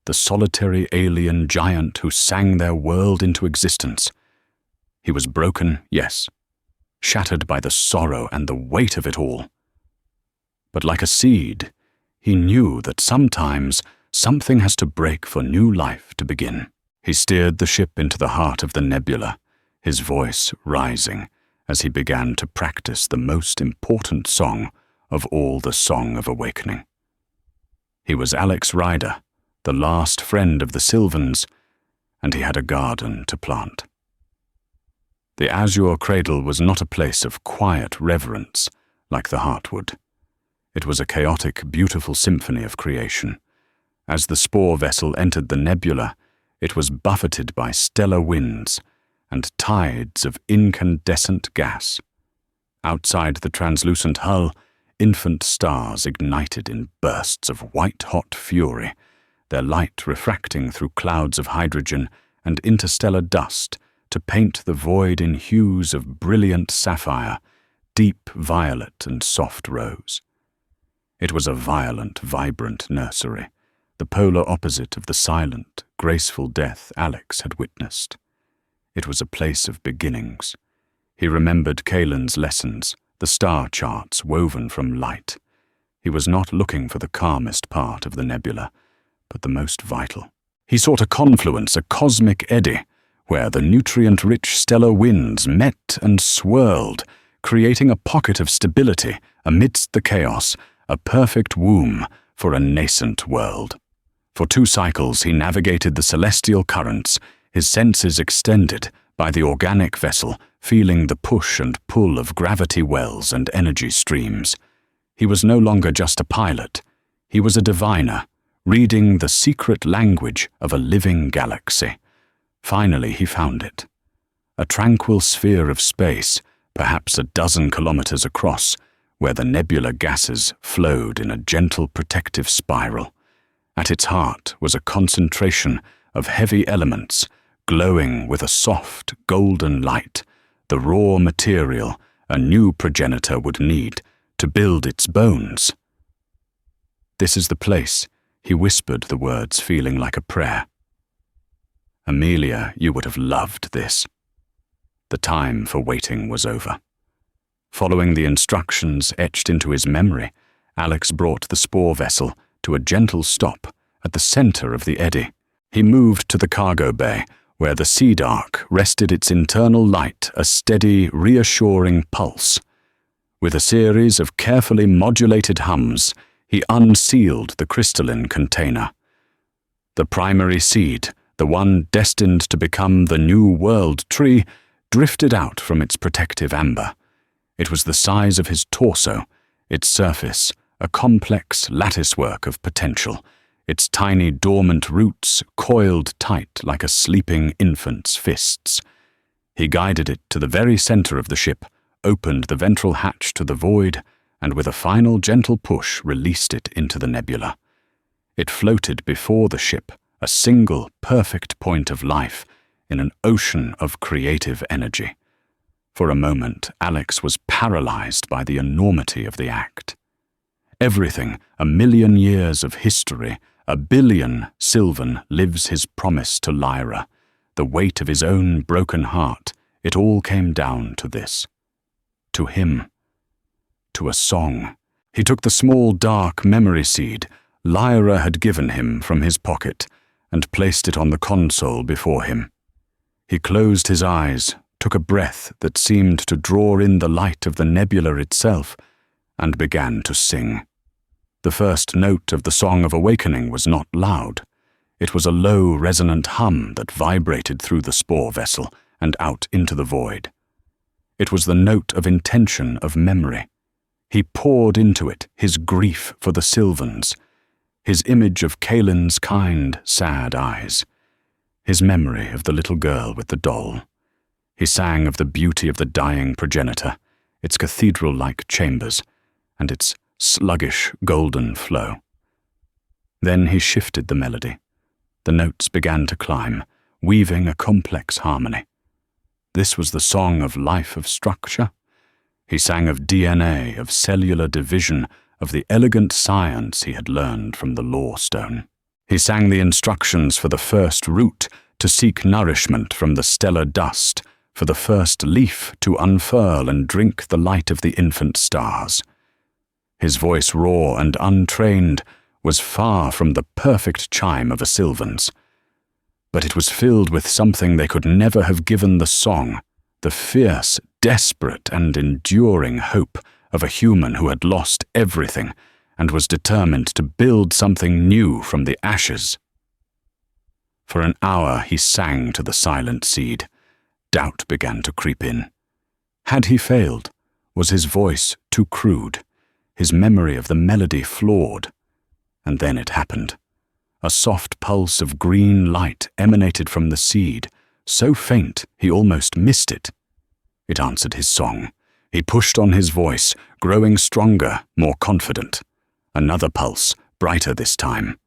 Speaker 1: the solitary alien giant who sang their world into existence. He was broken, yes, shattered by the sorrow and the weight of it all. But like a seed, he knew that sometimes something has to break for new life to begin. He steered the ship into the heart of the nebula, his voice rising as he began to practice the most important song of all, the Song of Awakening. He was Alex Ryder, the last friend of the Sylvans, and he had a garden to plant. The azure cradle was not a place of quiet reverence like the Heartwood. It was a chaotic, beautiful symphony of creation. As the spore vessel entered the nebula, it was buffeted by stellar winds and tides of incandescent gas. Outside the translucent hull, infant stars ignited in bursts of white-hot fury, their light refracting through clouds of hydrogen and interstellar dust to paint the void in hues of brilliant sapphire, deep violet and soft rose. It was a violent, vibrant nursery, the polar opposite of the silent, graceful death Alex had witnessed. It was a place of beginnings. He remembered Kaelin's lessons, the star charts woven from light. He was not looking for the calmest part of the nebula, but the most vital. He sought a confluence, a cosmic eddy, where the nutrient-rich stellar winds met and swirled, creating a pocket of stability amidst the chaos, a perfect womb for a nascent world. For 2 cycles he navigated the celestial currents, his senses extended by the organic vessel, feeling the push and pull of gravity wells and energy streams. He was no longer just a pilot. He was a diviner, reading the secret language of a living galaxy. Finally he found it. A tranquil sphere of space, perhaps 12 kilometers across, where the nebula gases flowed in a gentle protective spiral. At its heart was a concentration of heavy elements, glowing with a soft, golden light, the raw material a new progenitor would need to build its bones. "This is the place," He whispered the words, feeling like a prayer. Amelia, you would have loved this. The time for waiting was over. Following the instructions etched into his memory, Alex brought the spore vessel to a gentle stop at the center of the eddy. He moved to the cargo bay, where the Sea Dark rested its internal light a steady, reassuring pulse. With a series of carefully modulated hums, he unsealed the crystalline container. The primary seed, the one destined to become the new world tree, drifted out from its protective amber. It was the size of his torso, its surface a complex latticework of potential, its tiny dormant roots coiled tight like a sleeping infant's fists. He guided it to the very center of the ship, opened the ventral hatch to the void, and with a final gentle push released it into the nebula. It floated before the ship, a single perfect point of life in an ocean of creative energy. For a moment, Alex was paralyzed by the enormity of the act. Everything, a million years of history, a billion Sylvan lives his promise to Lyra, the weight of his own broken heart, it all came down to this. To him. To a song. He took the small dark memory seed Lyra had given him from his pocket and placed it on the console before him. He closed his eyes, took a breath that seemed to draw in the light of the nebula itself, and began to sing. The first note of the Song of Awakening was not loud. It was a low, resonant hum that vibrated through the spore vessel and out into the void. It was the note of intention, of memory. He poured into it his grief for the Sylvans, his image of Kaelin's kind, sad eyes, his memory of the little girl with the doll. He sang of the beauty of the dying progenitor, its cathedral-like chambers, and its sluggish golden flow. Then he shifted the melody. The notes began to climb, weaving a complex harmony. This was the song of life, of structure. He sang of DNA, of cellular division, of the elegant science he had learned from the Law Stone. He sang the instructions for the first root to seek nourishment from the stellar dust, for the first leaf to unfurl and drink the light of the infant stars. His voice, raw and untrained, was far from the perfect chime of a Sylvan's. But it was filled with something they could never have given the song, the fierce, desperate and enduring hope of a human who had lost everything and was determined to build something new from the ashes. For an hour he sang to the silent seed. Doubt began to creep in. Had he failed? Was his voice too crude? His memory of the melody flawed? And then it happened. A soft pulse of green light emanated from the seed, so faint he almost missed it. It answered his song. He pushed on his voice, growing stronger, more confident. Another pulse, brighter this time.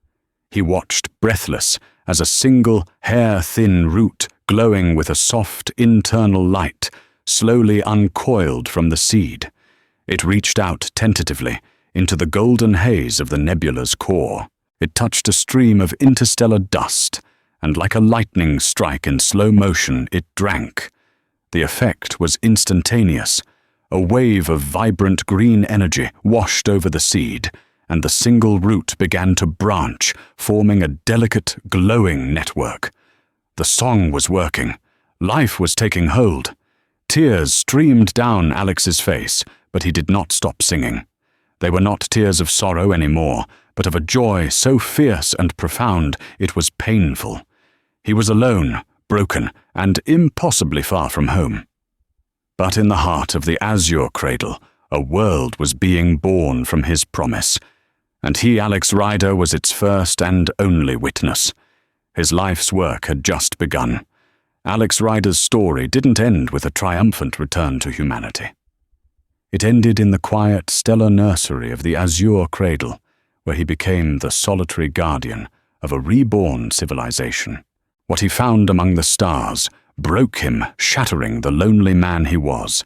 Speaker 1: He watched, breathless, as a single, hair-thin root, glowing with a soft internal light, slowly uncoiled from the seed. It reached out tentatively into the golden haze of the nebula's core. It touched a stream of interstellar dust, and like a lightning strike in slow motion, it drank. The effect was instantaneous. A wave of vibrant green energy washed over the seed, and the single root began to branch, forming a delicate, glowing network. The song was working. Life was taking hold. Tears streamed down Alex's face, but he did not stop singing. They were not tears of sorrow anymore, but of a joy so fierce and profound it was painful. He was alone, broken, and impossibly far from home. But in the heart of the azure cradle, a world was being born from his promise, and he, Alex Rider, was its first and only witness. His life's work had just begun. Alex Rider's story didn't end with a triumphant return to humanity. It ended in the quiet, stellar nursery of the azure cradle, where he became the solitary guardian of a reborn civilization. What he found among the stars broke him, shattering the lonely man he was,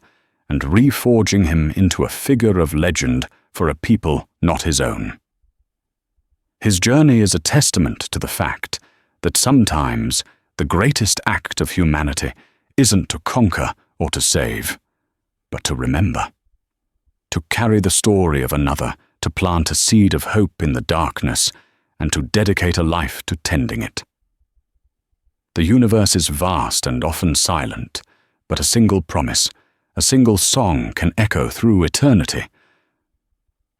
Speaker 1: and reforging him into a figure of legend for a people not his own. His journey is a testament to the fact that sometimes the greatest act of humanity isn't to conquer or to save, but to remember. To carry the story of another, to plant a seed of hope in the darkness, and to dedicate a life to tending it. The universe is vast and often silent, but a single promise, a single song can echo through eternity.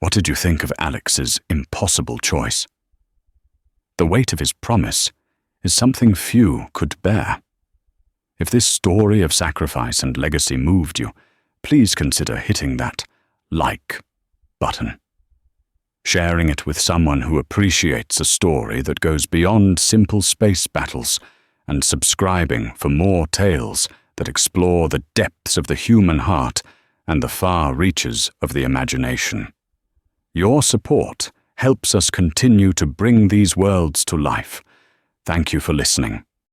Speaker 1: What did you think of Alex's impossible choice? The weight of his promise is something few could bear. If this story of sacrifice and legacy moved you, please consider hitting that like button. Sharing it with someone who appreciates a story that goes beyond simple space battles, and subscribing for more tales that explore the depths of the human heart and the far reaches of the imagination. Your support helps us continue to bring these worlds to life. Thank you for listening.